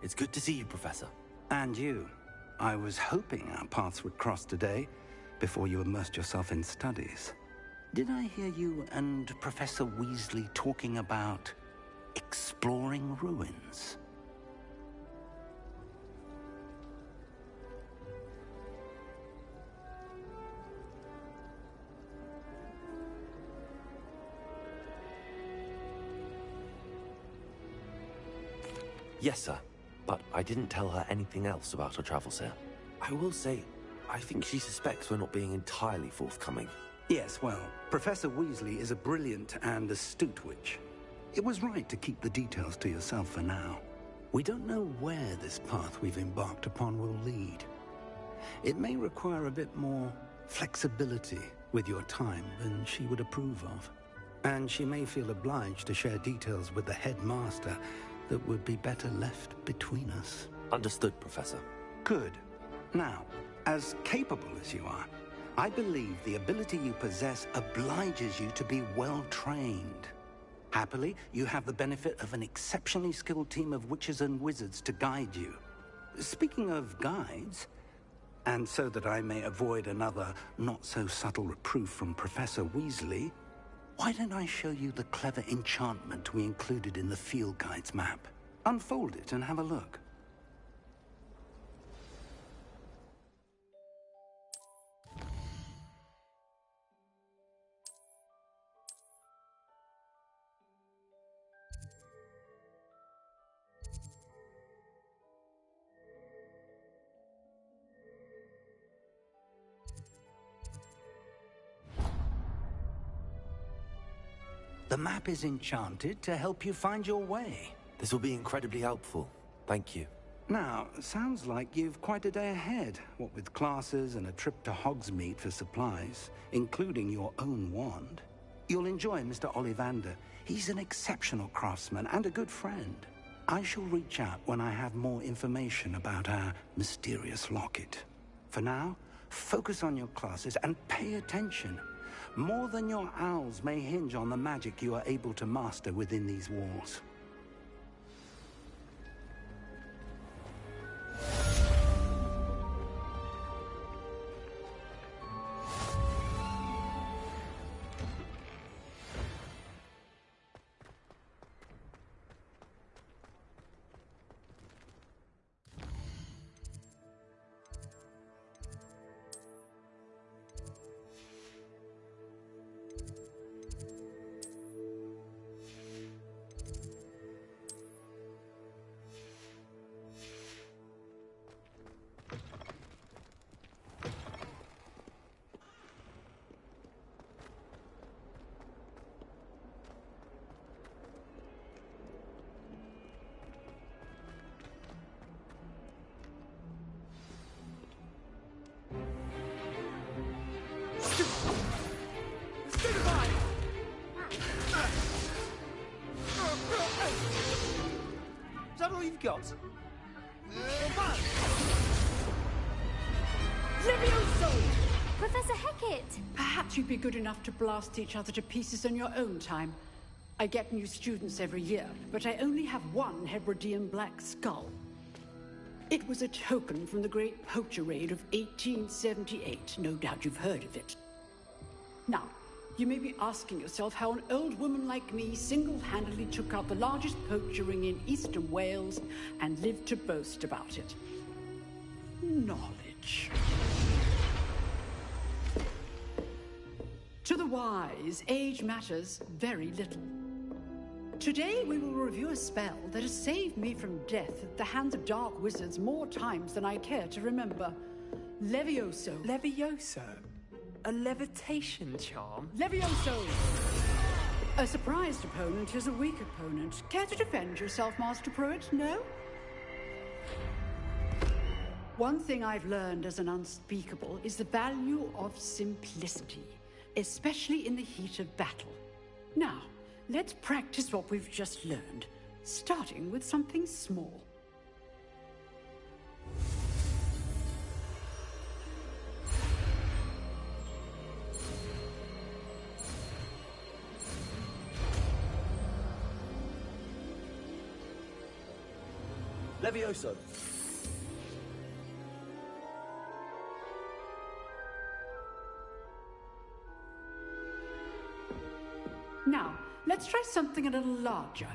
It's good to see you, Professor. And you. I was hoping our paths would cross today, before you immersed yourself in studies. Did I hear you and Professor Weasley talking about exploring ruins? Yes, sir. But I didn't tell her anything else about her travels here. I will say, I think she suspects we're not being entirely forthcoming. Yes, well, Professor Weasley is a brilliant and astute witch. It was right to keep the details to yourself for now. We don't know where this path we've embarked upon will lead. It may require a bit more flexibility with your time than she would approve of. And she may feel obliged to share details with the headmaster that would be better left between us. Understood, Professor. Good. Now, as capable as you are, I believe the ability you possess obliges you to be well-trained. Happily, you have the benefit of an exceptionally skilled team of witches and wizards to guide you. Speaking of guides, and so that I may avoid another not-so-subtle reproof from Professor Weasley, why don't I show you the clever enchantment we included in the field guide's map? Unfold it and have a look. The map is enchanted to help you find your way. This will be incredibly helpful. Thank you. Now, sounds like you've quite a day ahead, what with classes and a trip to Hogsmeade for supplies, including your own wand. You'll enjoy Mr. Ollivander. He's an exceptional craftsman and a good friend. I shall reach out when I have more information about our mysterious locket. For now, focus on your classes and pay attention. More than your owls may hinge on the magic you are able to master within these walls. Is that all you've got? Levioso! Professor Hecat! Perhaps you'd be good enough to blast each other to pieces in your own time. I get new students every year, but I only have one Hebridean black skull. It was a token from the Great Poacher Raid of 1878. No doubt you've heard of it. Now, you may be asking yourself how an old woman like me single-handedly took out the largest poacher ring in eastern Wales and lived to boast about it. Knowledge. To the wise, age matters very little. Today we will review a spell that has saved me from death at the hands of dark wizards more times than I care to remember. Levioso. Levioso? A levitation charm? Levioso! A surprised opponent is a weak opponent. Care to defend yourself, Master Pruitt? No? One thing I've learned as an unspeakable is the value of simplicity, especially in the heat of battle. Now, let's practice what we've just learned, starting with something small. Levioso! Now, let's try something a little larger.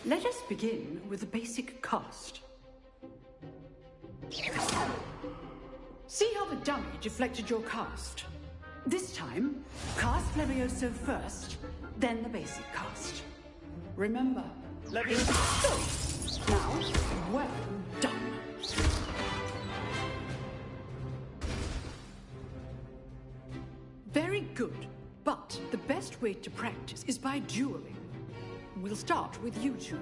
Let us begin with the basic cast. See how the dummy deflected your cast? This time, cast Levioso first, then the basic cast. Remember, Levioso! Now, well done. Very good, but the best way to practice is by dueling. We'll start with you two.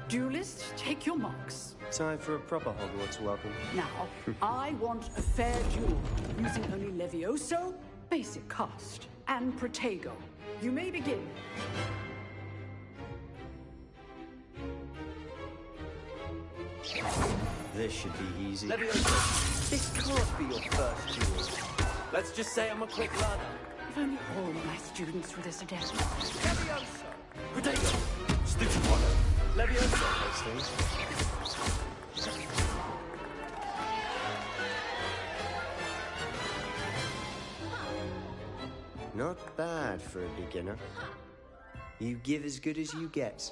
Duelists, take your marks. Time for a proper Hogwarts welcome. Now, I want a fair duel, using only Levioso, basic cast, and Protego. You may begin. This should be easy. Levioso! This can't be your first duel. Let's just say I'm a quick learner. If only all my students were this adept. Levioso! Protego! Stupid one. Levioso! Those things. Not bad for a beginner. You give as good as you get.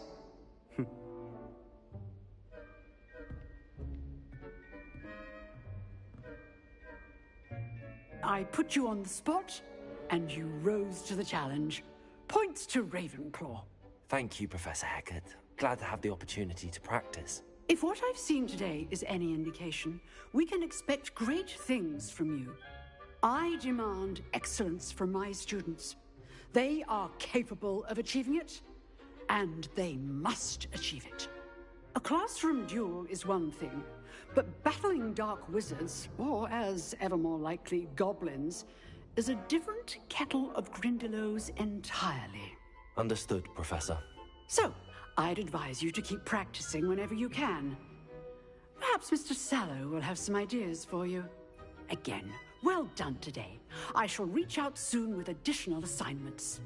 I put you on the spot, and you rose to the challenge. Points to Ravenclaw. Thank you, Professor Hecat. Glad to have the opportunity to practice. If what I've seen today is any indication, we can expect great things from you. I demand excellence from my students. They are capable of achieving it, and they must achieve it. A classroom duel is one thing, but battling dark wizards, or as ever more likely, goblins, is a different kettle of Grindylows entirely. Understood, Professor. So, I'd advise you to keep practicing whenever you can. Perhaps Mr. Sallow will have some ideas for you. Again, well done today. I shall reach out soon with additional assignments.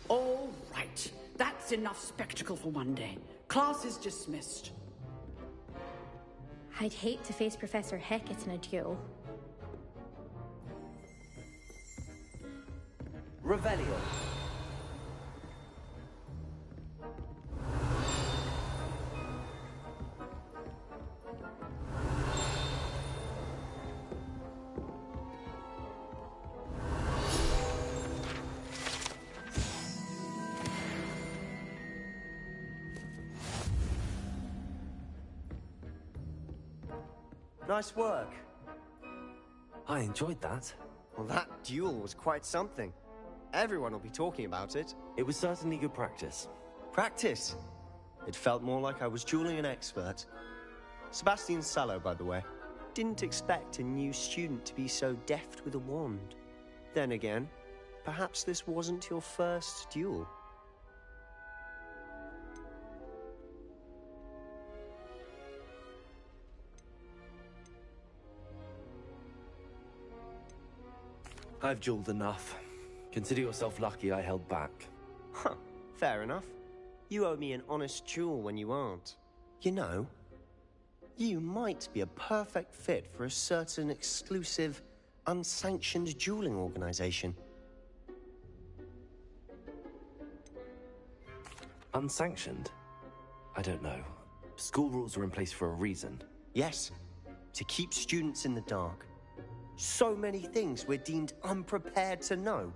All right. That's enough spectacle for one day. Class is dismissed. I'd hate to face Professor Hecat in a duel. Revelio. Nice work. I enjoyed that. Well, that duel was quite something. Everyone will be talking about it. It was certainly good practice. Practice. It felt more like I was dueling an expert. Sebastian Sallow, by the way. Didn't expect a new student to be so deft with a wand. Then again, perhaps this wasn't your first duel. I've dueled enough. Consider yourself lucky I held back. Huh, fair enough. You owe me an honest duel when you aren't. You know, you might be a perfect fit for a certain exclusive, unsanctioned dueling organization. Unsanctioned? I don't know. School rules are in place for a reason. Yes, to keep students in the dark. So many things we're deemed unprepared to know.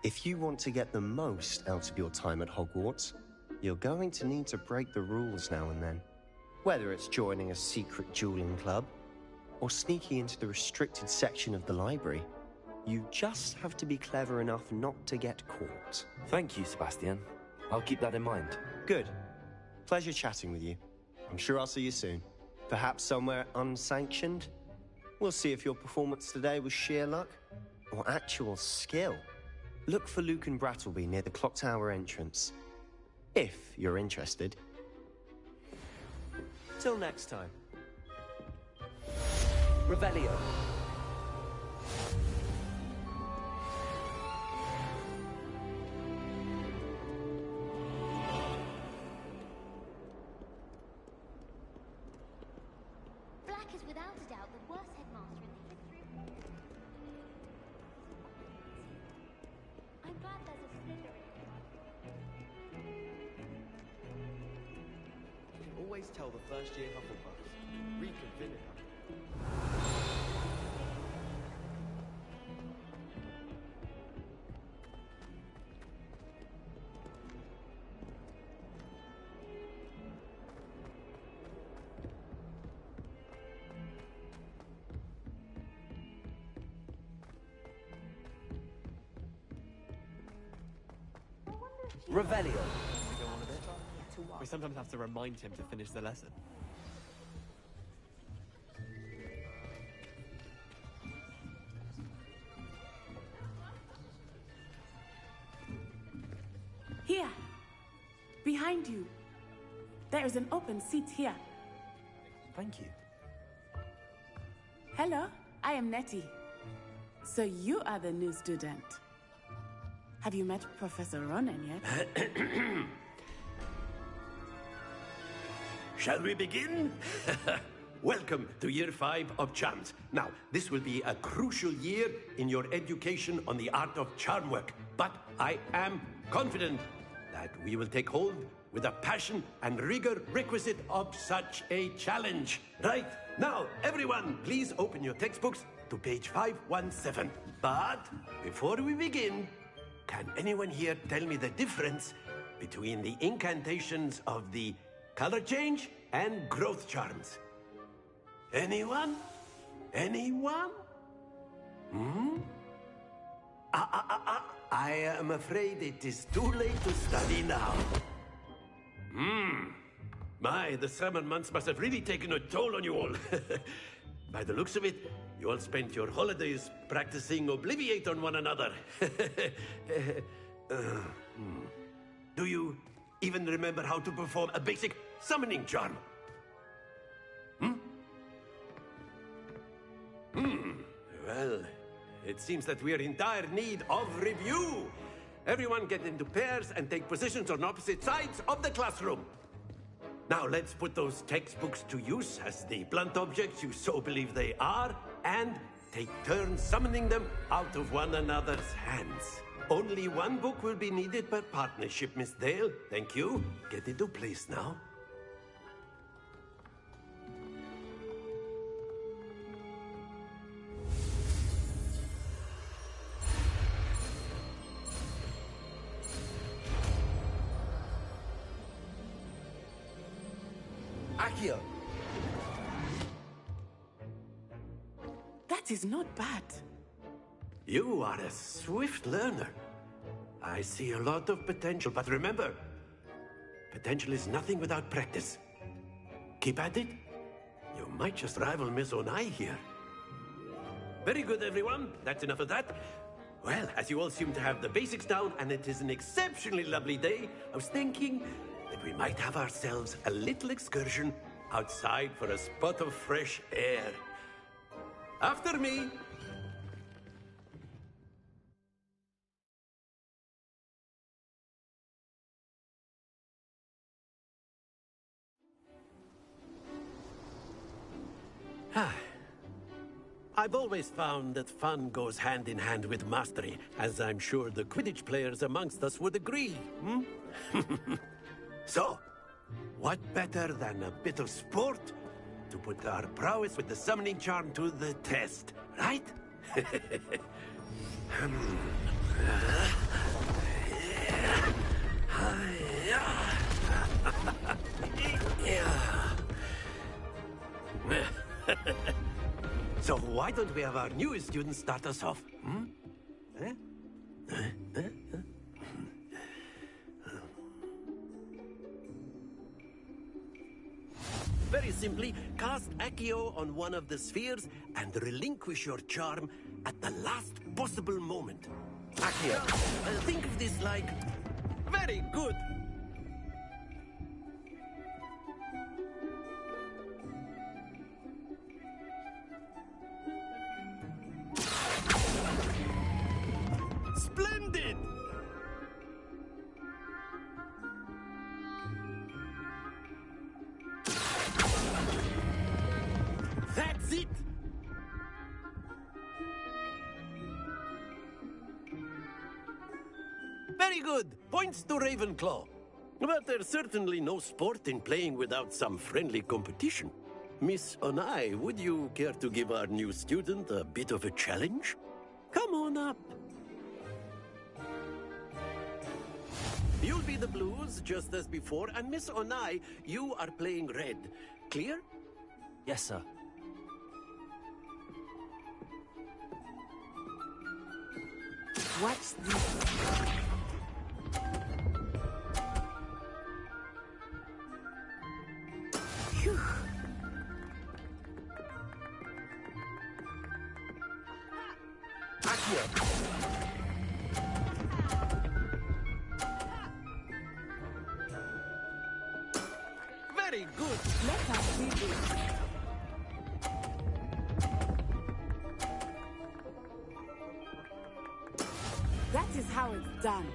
If you want to get the most out of your time at Hogwarts, you're going to need to break the rules now and then. Whether it's joining a secret dueling club, or sneaking into the restricted section of the library, you just have to be clever enough not to get caught. Thank you, Sebastian. I'll keep that in mind. Good. Pleasure chatting with you. I'm sure I'll see you soon. Perhaps somewhere unsanctioned? We'll see if your performance today was sheer luck or actual skill. Look for Luke and Brattleby near the clock tower entrance. If you're interested. Till next time. Revelio. Black is without a doubt the worst headmaster in the history of Hogwarts. I'm glad there's a Slytherin. You can always tell the first-year Hufflepuffs. Reek of vinegar. Revelio. We go on a bit. We sometimes have to remind him to finish the lesson. Here, behind you. There is an open seat here. Thank you. Hello, I am Nettie. So you are the new student. Have you met Professor Ronan yet? Shall we begin? Welcome to Year 5 of Charms. Now, this will be a crucial year in your education on the art of charm work, but I am confident that we will take hold with the passion and rigor requisite of such a challenge. Right, now, everyone, please open your textbooks to page 517. But before we begin, can anyone here tell me the difference between the incantations of the color change and growth charms? Anyone? Anyone? I am afraid it is too late to study now. My, the summer months must have really taken a toll on you all. By the looks of it, you all spent your holidays practicing Obliviate on one another. Do you even remember how to perform a basic summoning charm? Well, it seems that we are in dire need of review. Everyone get into pairs and take positions on opposite sides of the classroom. Now let's put those textbooks to use as the blunt objects you so believe they are, and take turns summoning them out of one another's hands. Only one book will be needed per partnership, Miss Dale. Thank you. Get into place now. Accio. That is not bad. You are a swift learner. I see a lot of potential, but remember, potential is nothing without practice. Keep at it. You might just rival Miss Onai here. Very good, everyone. That's enough of that. Well, as you all seem to have the basics down, and it is an exceptionally lovely day, I was thinking that we might have ourselves a little excursion outside for a spot of fresh air. After me. I've always found that fun goes hand in hand with mastery, as I'm sure the Quidditch players amongst us would agree. So, what better than a bit of sport to put our prowess with the summoning charm to the test, right? So why don't we have our newest student start us off? Very simply, cast Accio on one of the spheres and relinquish your charm at the last possible moment. Akio, think of this like... Very good. Splendid! That's it! Very good. Points to Ravenclaw. But there's certainly no sport in playing without some friendly competition. Miss Onai, would you care to give our new student a bit of a challenge? Come on up. You'll be the blues, just as before, and Miss Onai, you are playing red. Clear? Yes, sir. Watch this. Phew. Akio. Very good. Let us see this. That is how it's done.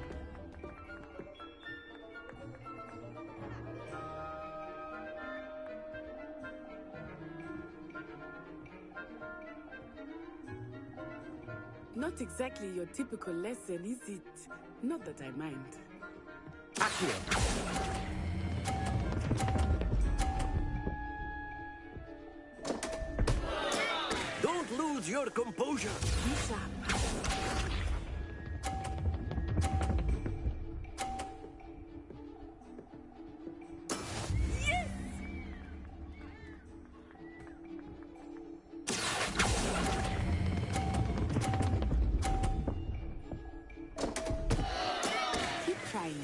Not exactly your typical lesson, is it? Not that I mind. Akio. Don't lose your composure. Be sharp. Keep trying.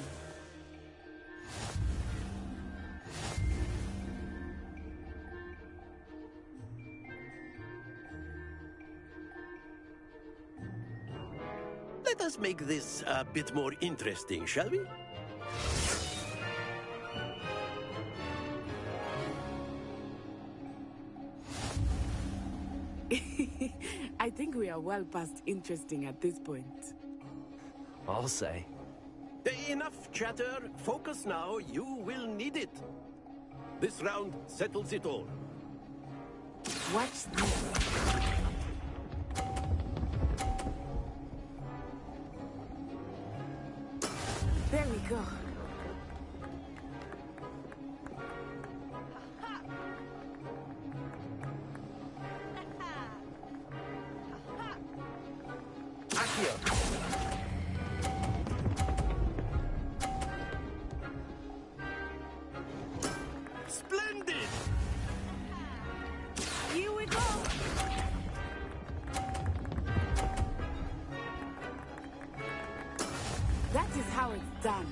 Let us make this a bit more interesting, shall we? I think we are well past interesting at this point. I'll say. Enough chatter. Focus now. You will need it. This round settles it all. Watch this. There we go. Akio. Splendid! Here we go. That is how it's done.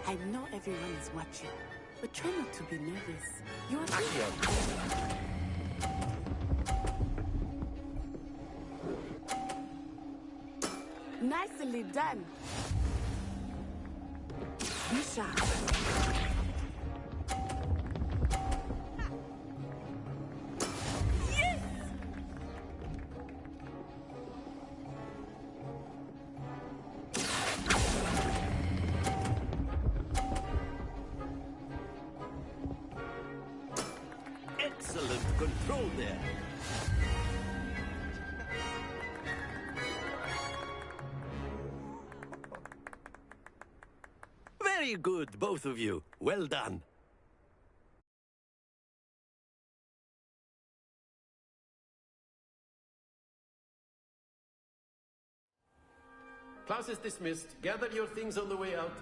I know everyone is watching, but try not to be nervous. You are Akio. nicely done. Be sharp. Yes! Excellent control there. Very good, both of you. Well done. Class is dismissed. Gather your things on the way out.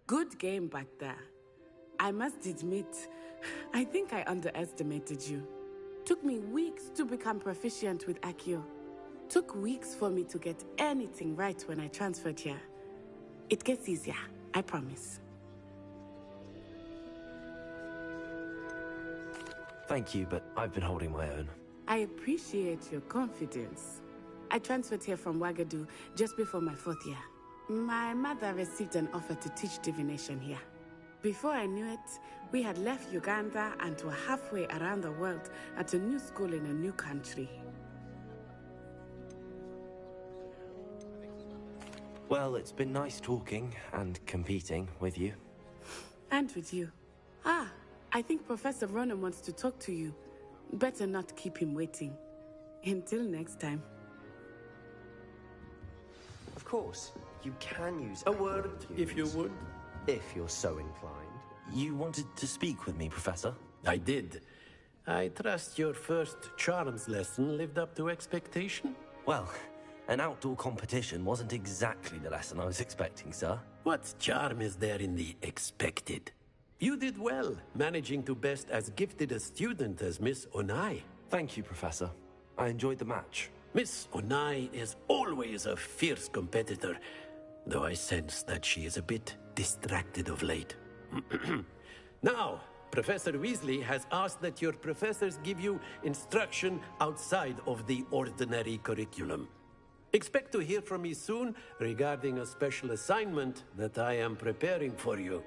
Good game back there. I must admit, I think I underestimated you. Took me weeks to become proficient with Accio. took weeks for me to get anything right when I transferred here. It gets easier, I promise. Thank you, but I've been holding my own. I appreciate your confidence. I transferred here from Wagadu just before my 4th year. My mother received an offer to teach divination here. Before I knew it, we had left Uganda and were halfway around the world at a new school in a new country. Well, it's been nice talking and competing with you. And with you. I think Professor Ronan wants to talk to you. Better not keep him waiting. Until next time. Of course, you can use A word, if you would. If you're so inclined. You wanted to speak with me, Professor? I did. I trust your first charms lesson lived up to expectation? Well, an outdoor competition wasn't exactly the lesson I was expecting, sir. What charm is there in the expected? You did well, managing to best as gifted a student as Miss Onai. Thank you, Professor. I enjoyed the match. Miss Onai is always a fierce competitor, though I sense that she is a bit distracted of late. Now, Professor Weasley has asked that your professors give you instruction outside of the ordinary curriculum. Expect to hear from me soon regarding a special assignment that I am preparing for you.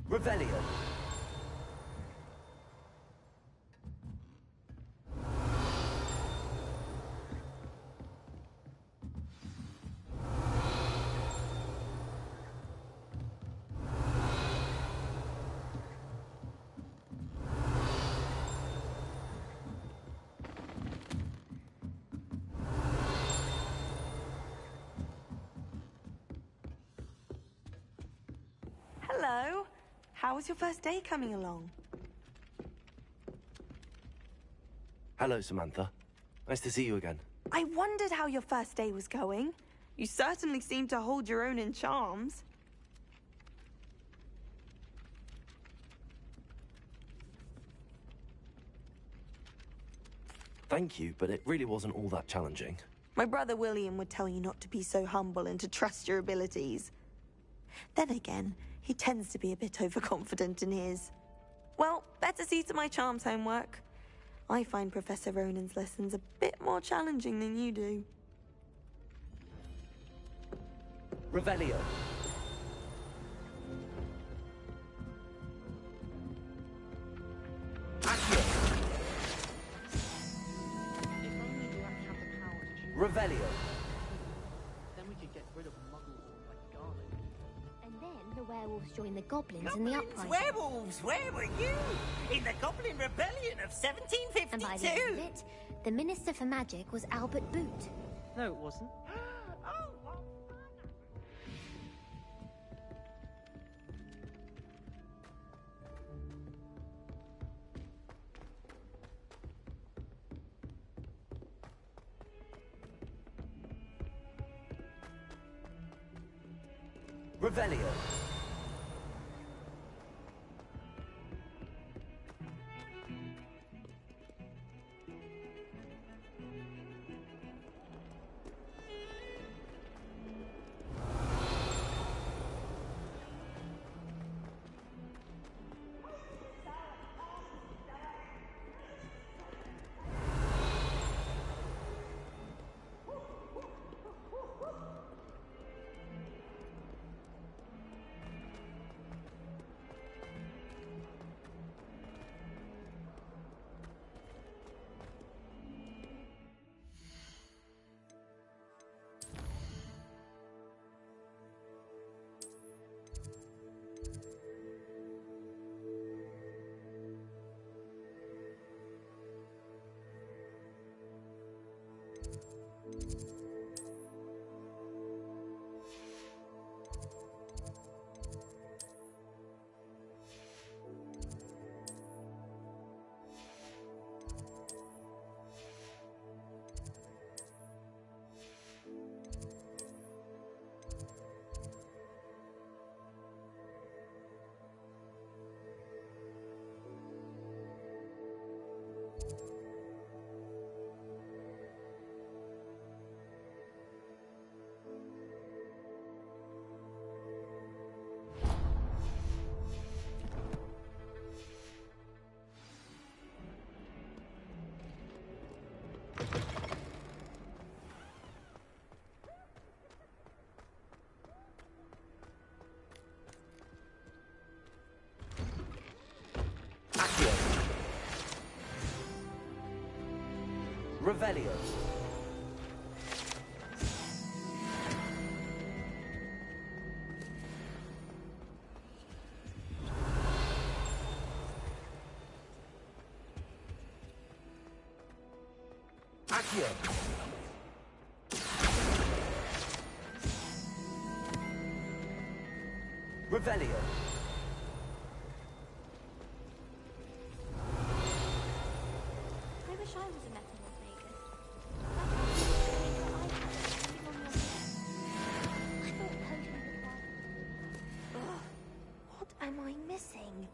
Revelio. Hello. How was your first day coming along? Hello, Samantha. Nice to see you again. I wondered how your first day was going. You certainly seem to hold your own in charms. Thank you, but it really wasn't all that challenging. My brother William would tell you not to be so humble and to trust your abilities. Then again, he tends to be a bit overconfident in his. Well, better see to my charms homework. I find Professor Ronan's lessons a bit more challenging than you do. Revelio. Revelio. Then we could get rid of Muggle like garlic. And then the werewolves joined the goblins in the uprising. Werewolves! Where were you? In the Goblin Rebellion of 1752! And by the end of it, the Minister for Magic was Albert Boot. No, it wasn't. Revelio. Revelio. Accio. Revelio. I wish I was a metamorphagus. What am I missing?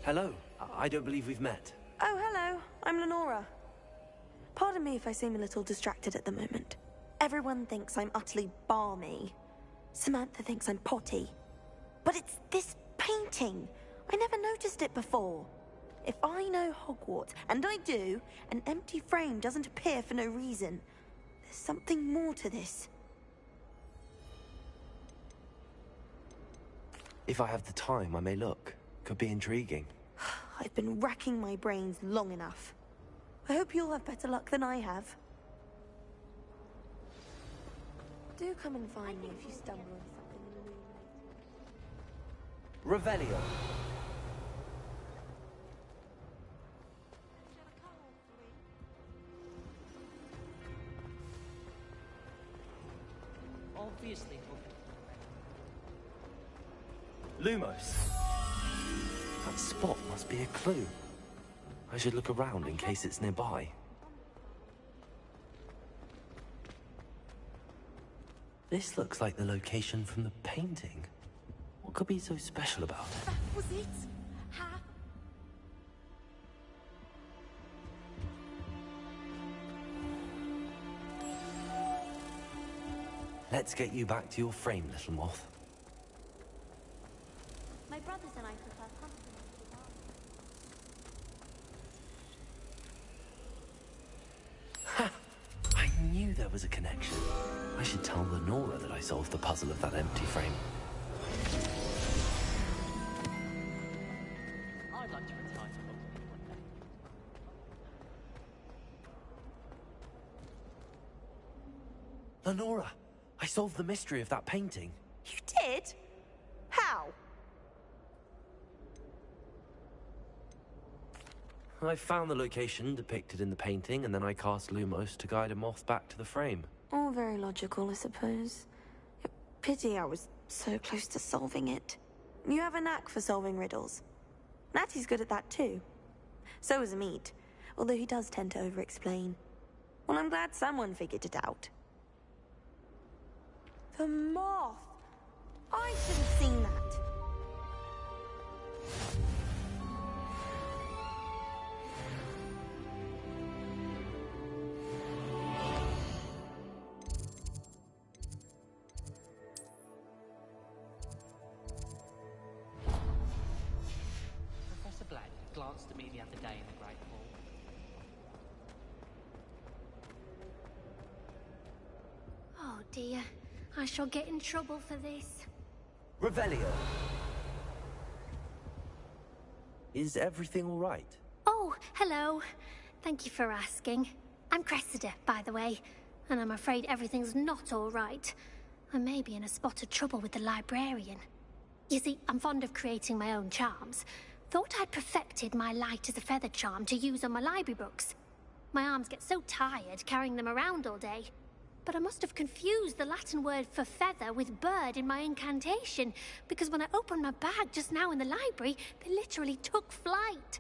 Hello. I don't believe we've met. Oh, hello. I'm Lenora. Pardon me if I seem a little distracted at the moment. Everyone thinks I'm utterly balmy. Samantha thinks I'm potty. But it's this painting. I never noticed it before. If I know Hogwarts, and I do, an empty frame doesn't appear for no reason. There's something more to this. If I have the time, I may look. Could be intriguing. I've been racking my brains long enough. I hope you'll have better luck than I have. Do come and find me if you stumble on something illuminating. Revelio. Obviously. Lumos. That spot must be a clue. I should look around in case it's nearby. This looks like the location from the painting. What could be so special about it? That was it? Ha! Let's get you back to your frame, little moth. My brothers and I prefer pumpkins to the Ha! I knew there was a connection. I should tell Lenora that I solved the puzzle of that empty frame. I'd like to retire to Oxford one day. Lenora, I solved the mystery of that painting. You did? How? I found the location depicted in the painting, and then I cast Lumos to guide a moth back to the frame. All very logical, I suppose. Pity I was so close to solving it. You have a knack for solving riddles. Natty's good at that too. So is Amit, although he does tend to over-explain. Well, I'm glad someone figured it out. The moth! I should have seen that. Professor Black glanced at me the other day in the Great Hall. Oh dear, I shall get in trouble for this. Revelio. Is everything all right? Oh, hello. Thank you for asking. I'm Cressida, by the way, and I'm afraid everything's not all right. I may be in a spot of trouble with the librarian. You see, I'm fond of creating my own charms. Thought I'd perfected my light as a feather charm to use on my library books. My arms get so tired carrying them around all day. But I must have confused the Latin word for feather with bird in my incantation, because when I opened my bag just now in the library, they literally took flight.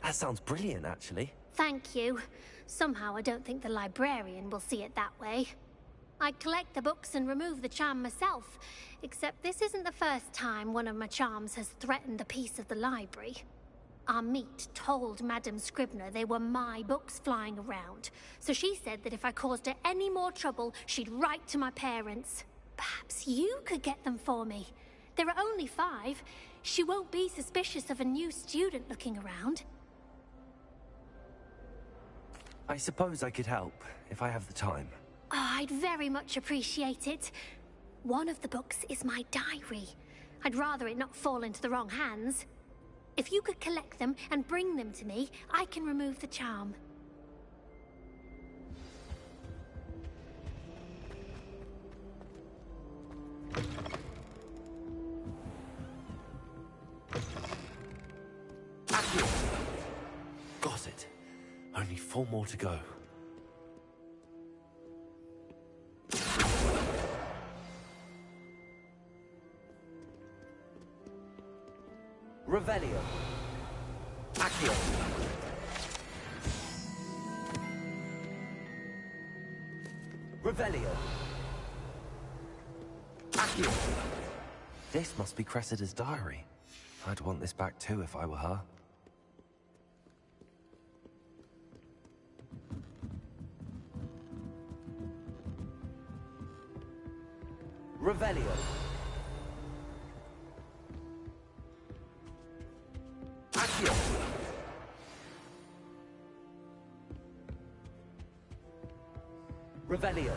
That sounds brilliant, actually. Thank you. Somehow I don't think the librarian will see it that way. I collect the books and remove the charm myself, except this isn't the first time one of my charms has threatened the peace of the library. Amit told Madame Scribner they were my books flying around, so she said that if I caused her any more trouble, she'd write to my parents. Perhaps you could get them for me. There are only 5. She won't be suspicious of a new student looking around. I suppose I could help, if I have the time. Oh, I'd very much appreciate it. One of the books is my diary. I'd rather it not fall into the wrong hands. If you could collect them and bring them to me, I can remove the charm. Got it. Only 4 more to go. Revelio. Accio. Revelio. Accio. This must be Cressida's diary. I'd want this back too if I were her. Revelio. Accio. Revelio.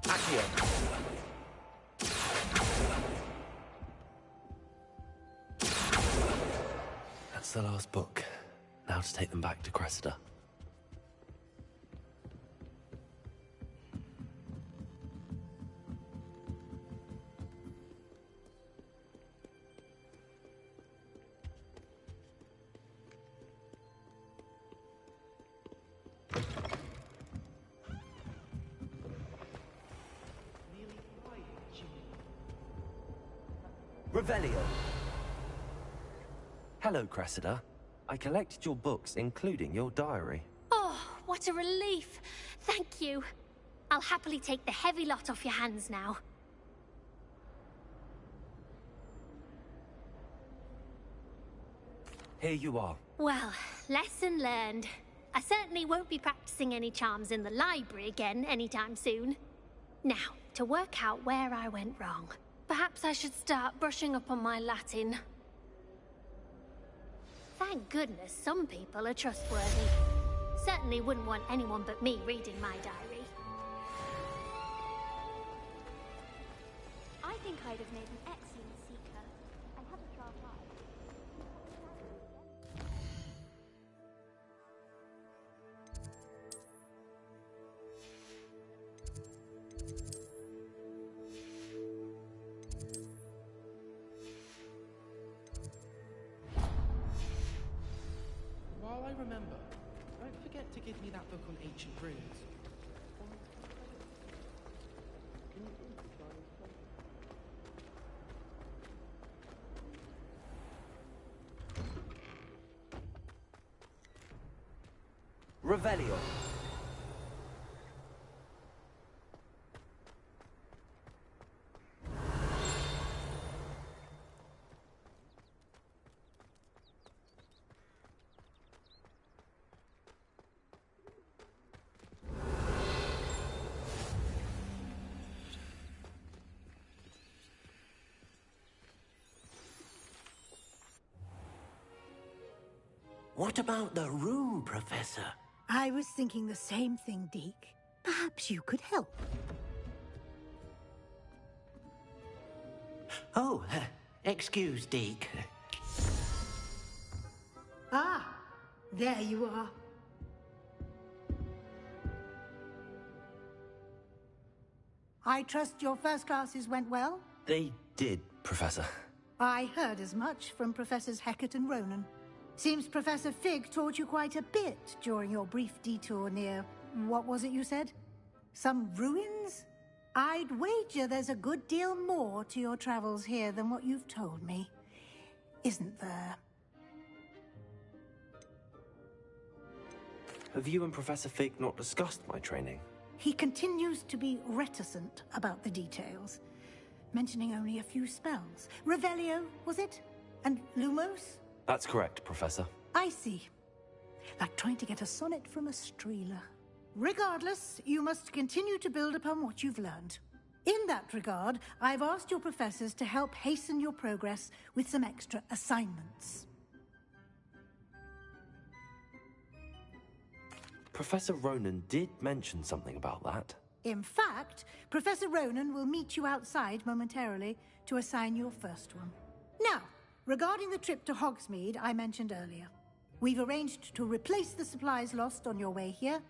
Accio. That's the last book. Now to take them back to Cressida. Revelio. Hello, Cressida. I collected your books, including your diary. Oh, what a relief. Thank you. I'll happily take the heavy lot off your hands now. Here you are. Well, lesson learned. I certainly won't be practicing any charms in the library again anytime soon. Now, to work out where I went wrong. Perhaps I should start brushing up on my Latin. Thank goodness some people are trustworthy. Certainly wouldn't want anyone but me reading my diary. I think I'd have made an excellent seeker. I have a sharp eye. While I remember, don't forget to give me that book on ancient runes. Revelio. What about the room, Professor? I was thinking the same thing, Deke. Perhaps you could help. Oh, excuse, Deke. Ah, there you are. I trust your first classes went well? They did, Professor. I heard as much from Professors Hecat and Ronan. Seems Professor Fig taught you quite a bit during your brief detour near... what was it you said? Some ruins? I'd wager there's a good deal more to your travels here than what you've told me. Isn't there? Have you and Professor Fig not discussed my training? He continues to be reticent about the details. mentioning only a few spells. Revelio, was it? And Lumos? That's correct, Professor. I see. Like trying to get a sonnet from a streeler. Regardless, you must continue to build upon what you've learned. In that regard, I've asked your professors to help hasten your progress with some extra assignments. Professor Ronan did mention something about that. In fact, Professor Ronan will meet you outside momentarily to assign your first one. Now, regarding the trip to Hogsmeade I mentioned earlier, we've arranged to replace the supplies lost on your way here,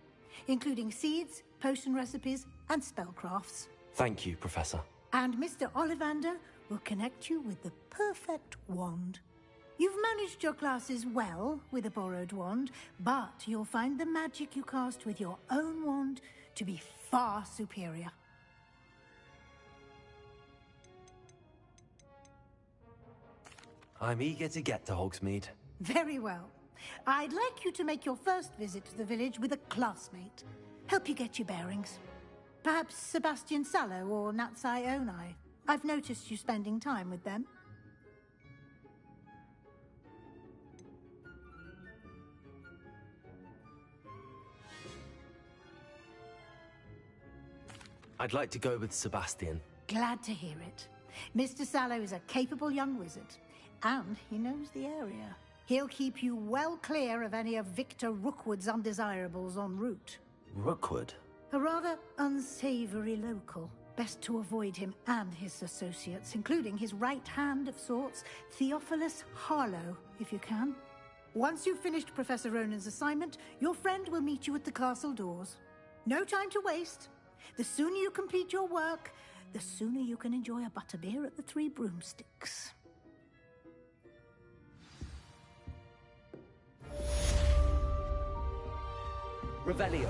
including seeds, potion recipes, and spellcrafts. Thank you, Professor. And Mr. Ollivander will connect you with the perfect wand. You've managed your classes well with a borrowed wand, but you'll find the magic you cast with your own wand to be far superior. I'm eager to get to Hogsmeade. Very well. I'd like you to make your first visit to the village with a classmate. Help you get your bearings. Perhaps Sebastian Sallow or Natsai Onai. I've noticed you spending time with them. I'd like to go with Sebastian. Glad to hear it. Mr. Sallow is a capable young wizard, and he knows the area. He'll keep you well clear of any of Victor Rookwood's undesirables en route. Rookwood? A rather unsavory local. Best to avoid him and his associates, including his right hand of sorts, Theophilus Harlow, if you can. Once you've finished Professor Ronan's assignment, your friend will meet you at the castle doors. No time to waste. The sooner you complete your work, the sooner you can enjoy a butterbeer at the Three Broomsticks. Revelio.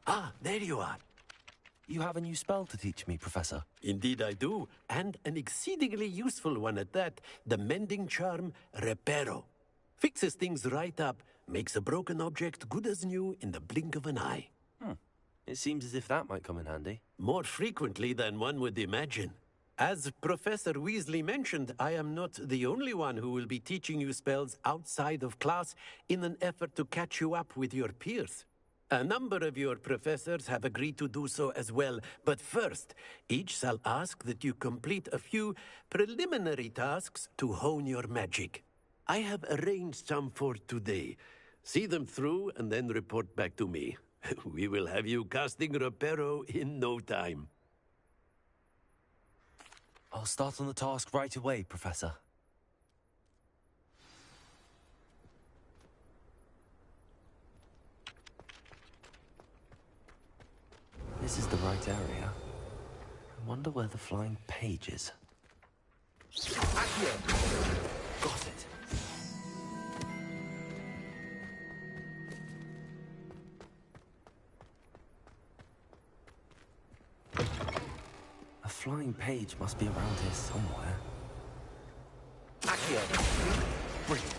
Ah, there you are. You have a new spell to teach me, Professor. Indeed I do, and an exceedingly useful one at that. The mending charm, Reparo. Fixes things right up, makes a broken object good as new in the blink of an eye. It seems as if that might come in handy. More frequently than one would imagine. As Professor Weasley mentioned, I am not the only one who will be teaching you spells outside of class in an effort to catch you up with your peers. A number of your professors have agreed to do so as well, but first, each shall ask that you complete a few preliminary tasks to hone your magic. I have arranged some for today. See them through and then report back to me. We will have you casting Reparo in no time. I'll start on the task right away, Professor. This is the right area. I wonder where the flying page is. Got it. A flying page must be around here somewhere. Brilliant.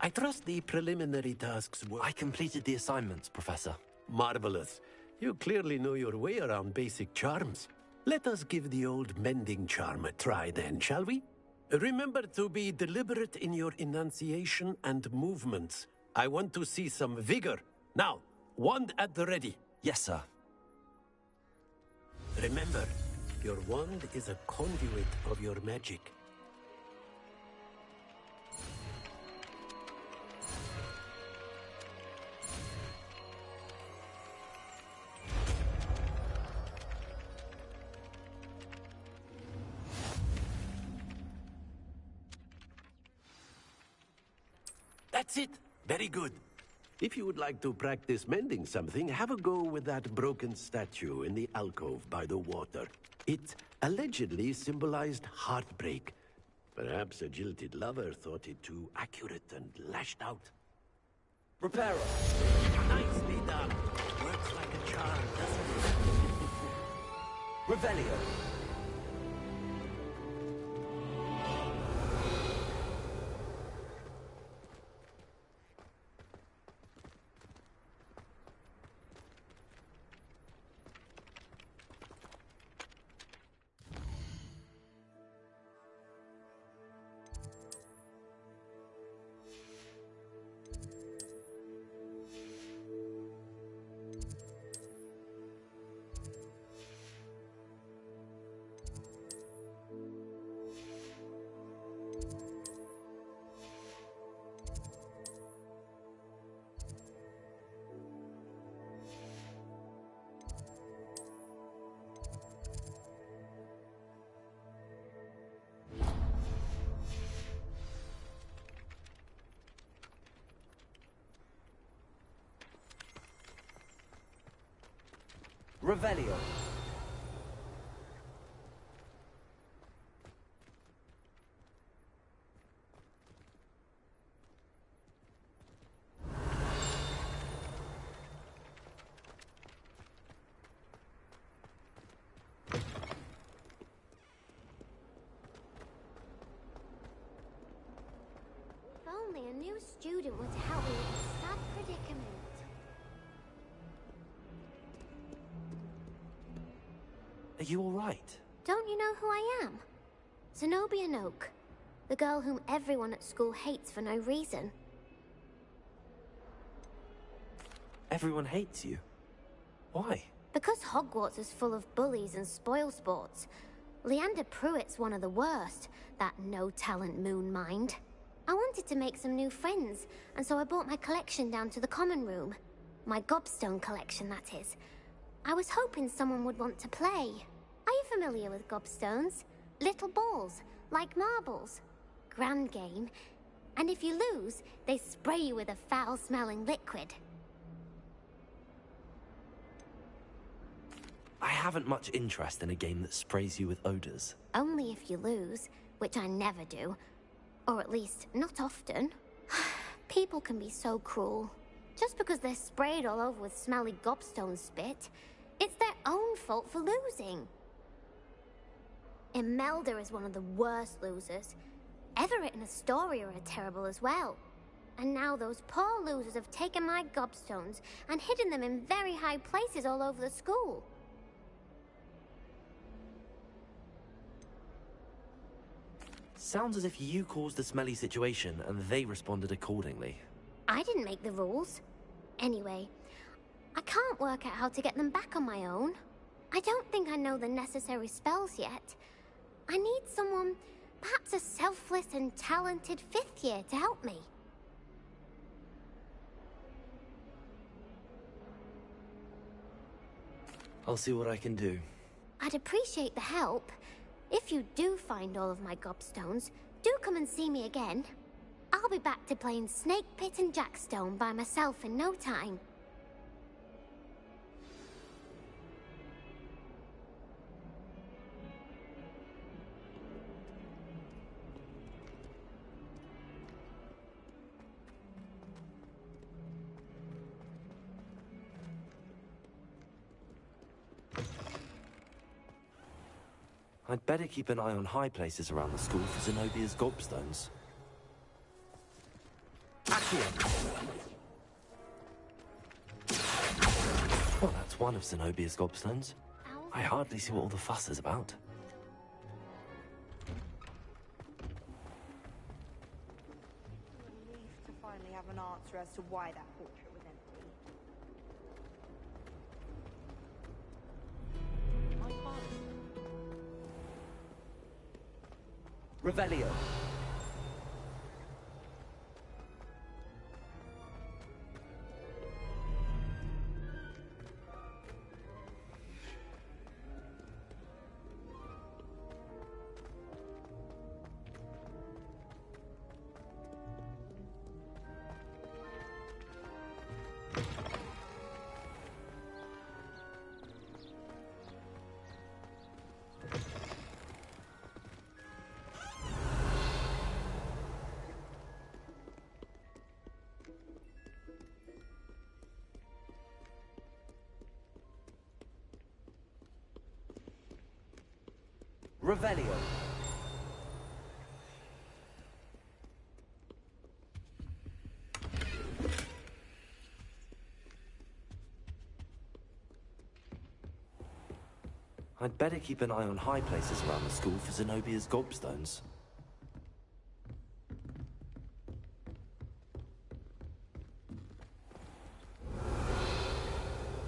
I trust the preliminary tasks were... I completed the assignments, Professor. Marvelous. You clearly know your way around basic charms. Let us give the old mending charm a try then, shall we? Remember to be deliberate in your enunciation and movements. I want to see some vigor. Now, wand at the ready. Yes, sir. Remember, your wand is a conduit of your magic. That's it. Very good. If you would like to practice mending something, have a go with that broken statue in the alcove by the water. It allegedly symbolized heartbreak. Perhaps a jilted lover thought it too accurate and lashed out. Reparo. Nicely done. Works like a charm, doesn't it? Revelio. Revelio. If only a new student were to help me with this sad predicament. Are you all right? Don't you know who I am? Zenobia Noak, the girl whom everyone at school hates for no reason. Everyone hates you. Why? Because Hogwarts is full of bullies and spoilsports. Leander Pruitt's one of the worst, that no-talent moon mind. I wanted to make some new friends, and so I brought my collection down to the common room. My gobstone collection, that is. I was hoping someone would want to play. Are you familiar with gobstones? Little balls, like marbles. Grand game. And if you lose, they spray you with a foul-smelling liquid. I haven't much interest in a game that sprays you with odors. Only if you lose, which I never do. Or at least, not often. People can be so cruel. Just because they're sprayed all over with smelly gobstone spit, it's their own fault for losing. Imelda is one of the worst losers. Everett and Astoria are terrible as well. And now those poor losers have taken my gobstones and hidden them in very high places all over the school. Sounds as if you caused the smelly situation and they responded accordingly. I didn't make the rules. Anyway, I can't work out how to get them back on my own. I don't think I know the necessary spells yet. I need someone, perhaps a selfless and talented fifth year to help me. I'll see what I can do. I'd appreciate the help. If you do find all of my gobstones, do come and see me again. I'll be back to playing Snake Pit and Jackstone by myself in no time. I'd better keep an eye on high places around the school for Zenobia's gobstones. Well, that's one of Zenobia's gobstones. I hardly see what all the fuss is about. Relief to finally have an answer as to why that portrait was empty. Revelio. Revelio. I'd better keep an eye on high places around the school for Zenobia's gobstones.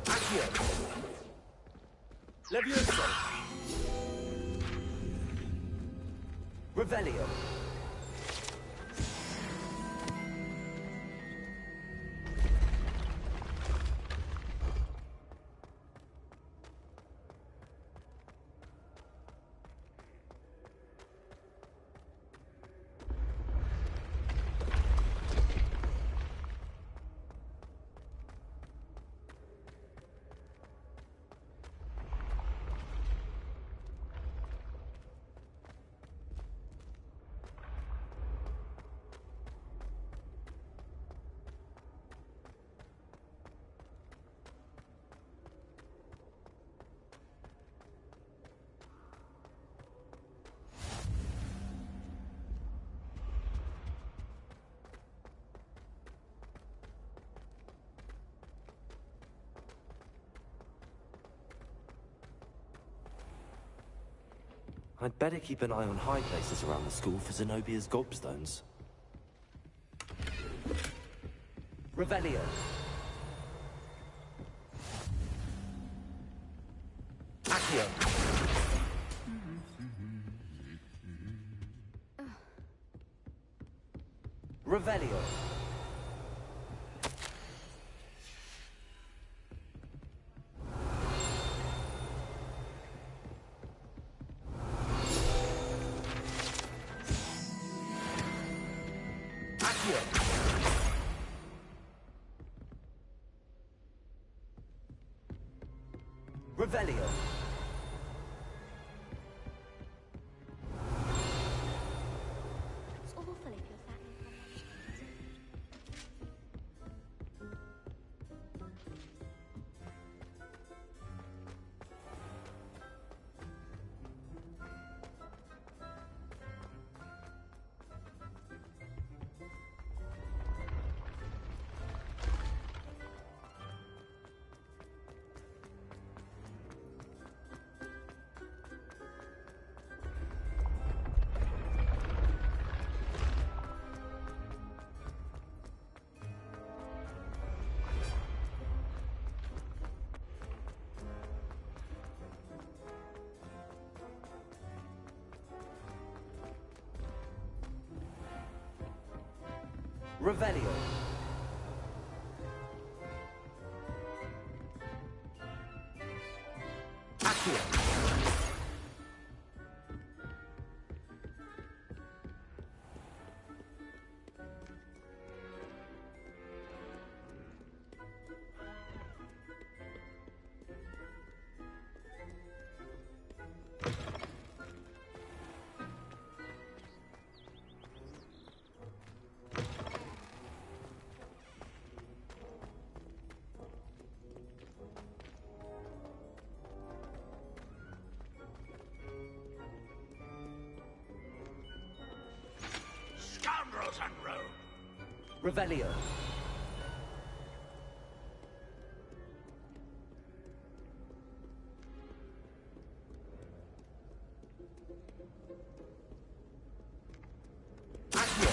Accio. Levioso. Revelio. I'd better keep an eye on high places around the school for Zenobia's gobstones. Revelio. Accio. Revelio. Revelio. It's awful if you're sat in Revelio. Accio. Scoundrels and rogue! Revelio. Accio.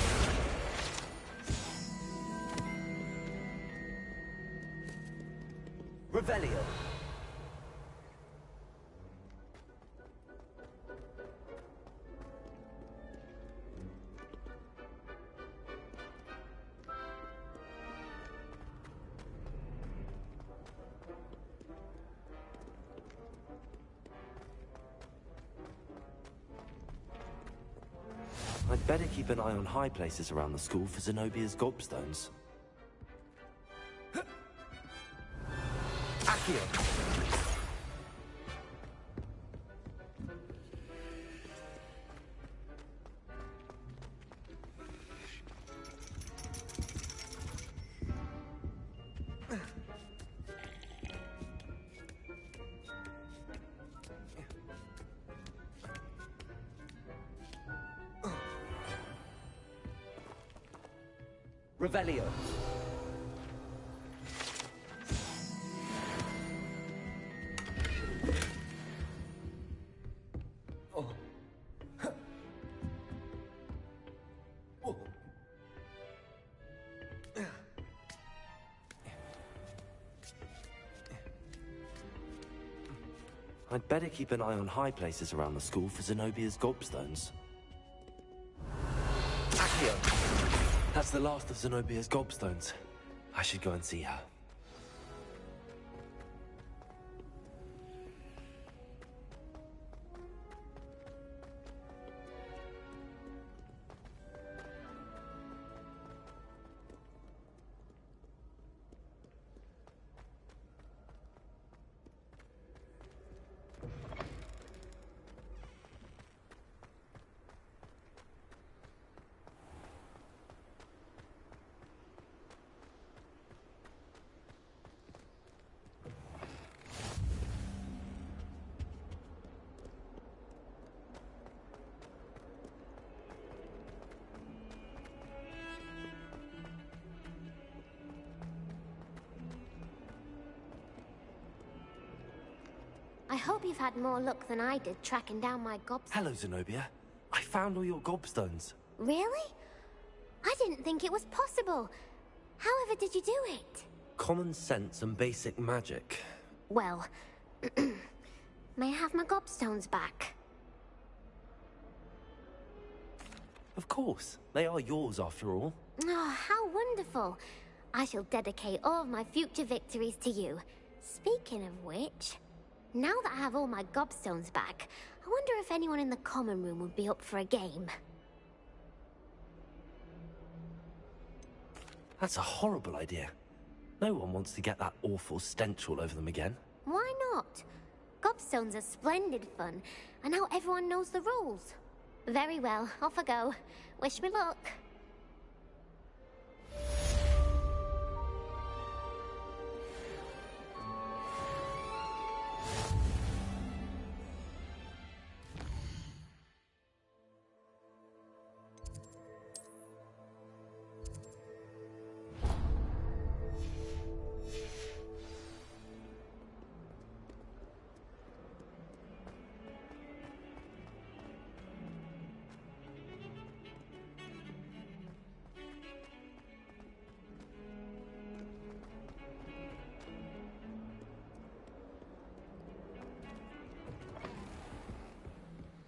Revelio. I'd better keep an eye on high places around the school for Zenobia's gobstones. Accio. Revelio. I'd better keep an eye on high places around the school for Zenobia's gobstones. Accio! That's the last of Zenobia's gobstones. I should go and see her. I hope you've had more luck than I did tracking down my gobstones. Hello, Zenobia. I found all your gobstones. Really? I didn't think it was possible. However did you do it? Common sense and basic magic. Well, may I have my gobstones back? Of course. They are yours, after all. Oh, how wonderful. I shall dedicate all of my future victories to you. Speaking of which, now that I have all my gobstones back, I wonder if anyone in the common room would be up for a game. That's a horrible idea. No one wants to get that awful stench all over them again. Why not? Gobstones are splendid fun, and now everyone knows the rules. Very well, off I go. Wish me luck.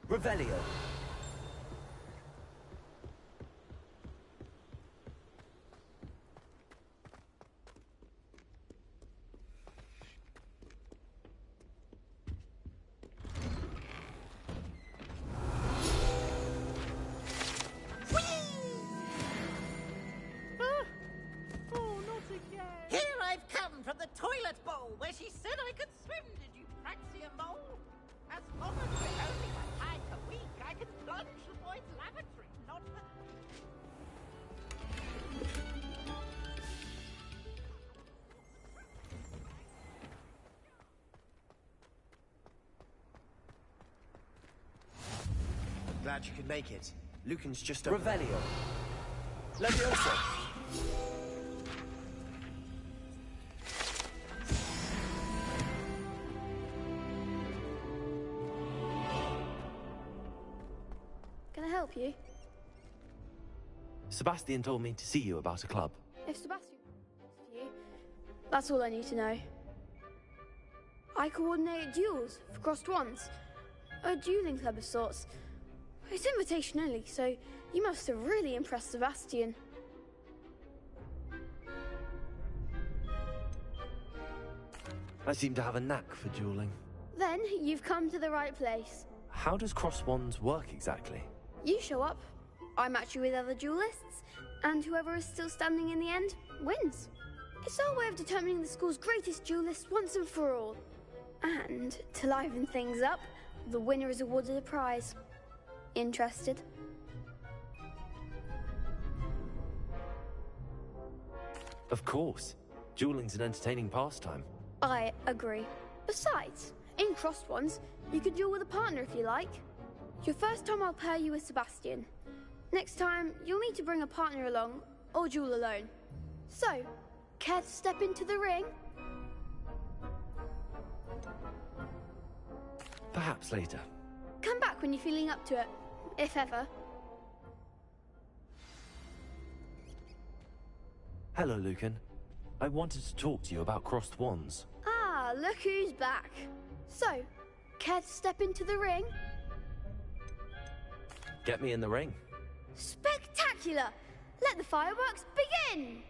Revelio. Here I've come from the toilet bowl where she said I could swim. Did you praxia mole? As long as it's only for time a week, I can plunge the boy's lavatory, not the... Glad you could make it. Lucan's just Revelio. Leviosa. Can I help you? Sebastian told me to see you about a club. If Sebastian wants for you, that's all I need to know. I coordinate duels for crossed ones. A dueling club of sorts. It's invitation only, so you must have really impressed Sebastian. I seem to have a knack for dueling. Then you've come to the right place. How does cross wands work exactly? You show up, I match you with other duelists, and whoever is still standing in the end wins. It's our way of determining the school's greatest duelist once and for all. And to liven things up, the winner is awarded a prize. Interested? Of course. Dueling's an entertaining pastime. I agree. Besides, in crossed ones, you could duel with a partner if you like. Your first time I'll pair you with Sebastian. Next time, you'll need to bring a partner along, or duel alone. So, care to step into the ring? Perhaps later. Come back when you're feeling up to it, if ever. Hello, Lucan. I wanted to talk to you about crossed wands. Ah, look who's back. So, care to step into the ring? Get me in the ring. Spectacular! Let the fireworks begin!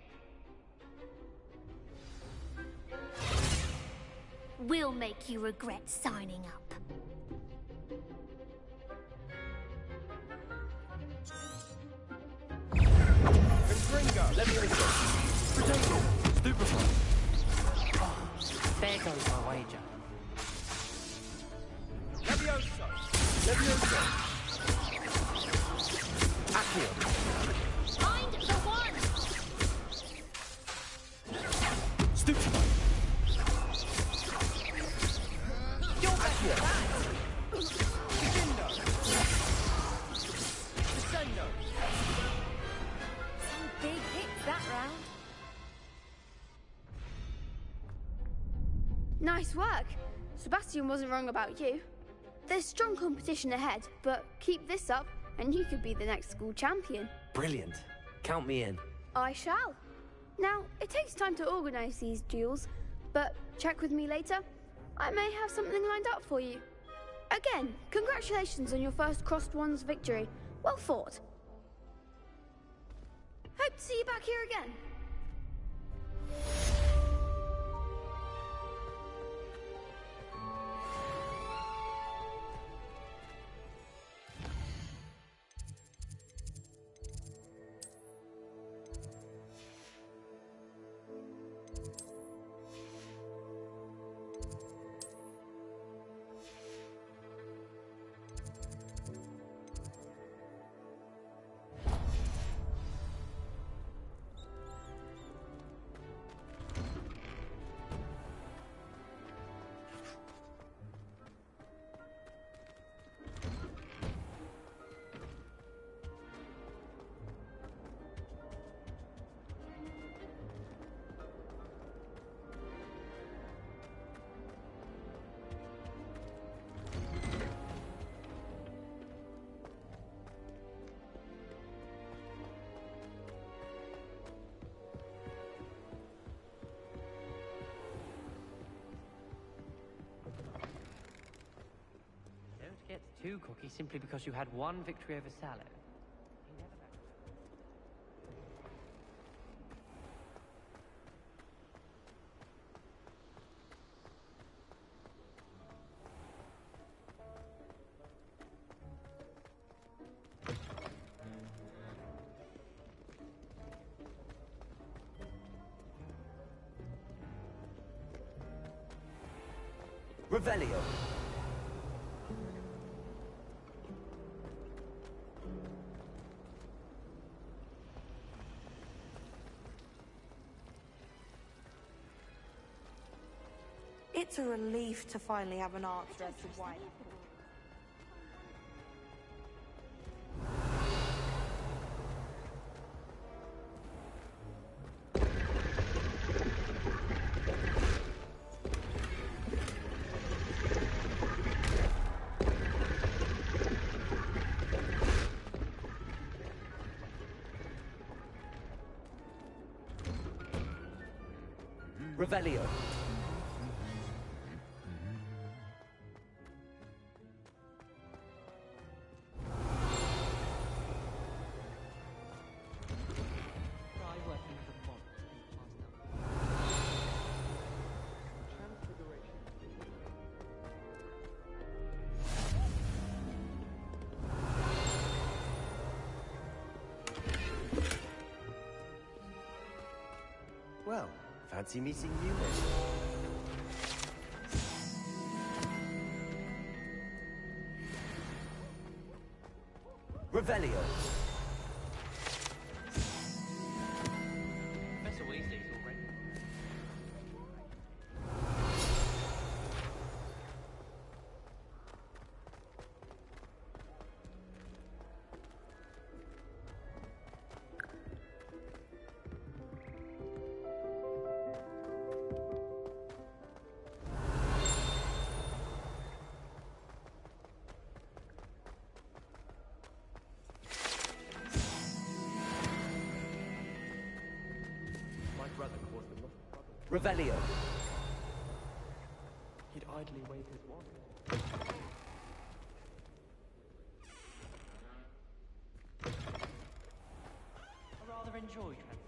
We'll make you regret signing up. Confringo! Levioso! Potato! Stupefy! Oh, there goes my wager. Levioso! Levioso! Accio! Find the one! Stupefy! You're back here! Descendo! Descendo! Some big hits that round. Nice work. Sebastian wasn't wrong about you. There's strong competition ahead, but keep this up and you could be the next school champion. Brilliant. Count me in. I shall. Now, it takes time to organise these duels, but check with me later. I may have something lined up for you. Again, congratulations on your first Crossed Wands victory. Well fought. Hope to see you back here again. Don't get too cocky simply because you had one victory over Sallow. Revelio. It's a relief to finally have an answer as to why. Revelio. Try working with a monk in class number. Transfiguration. Well, fancy meeting you, then. Revelio. Professor Weasley's already. Revelio. He'd idly wave his wand. I rather enjoy transportation.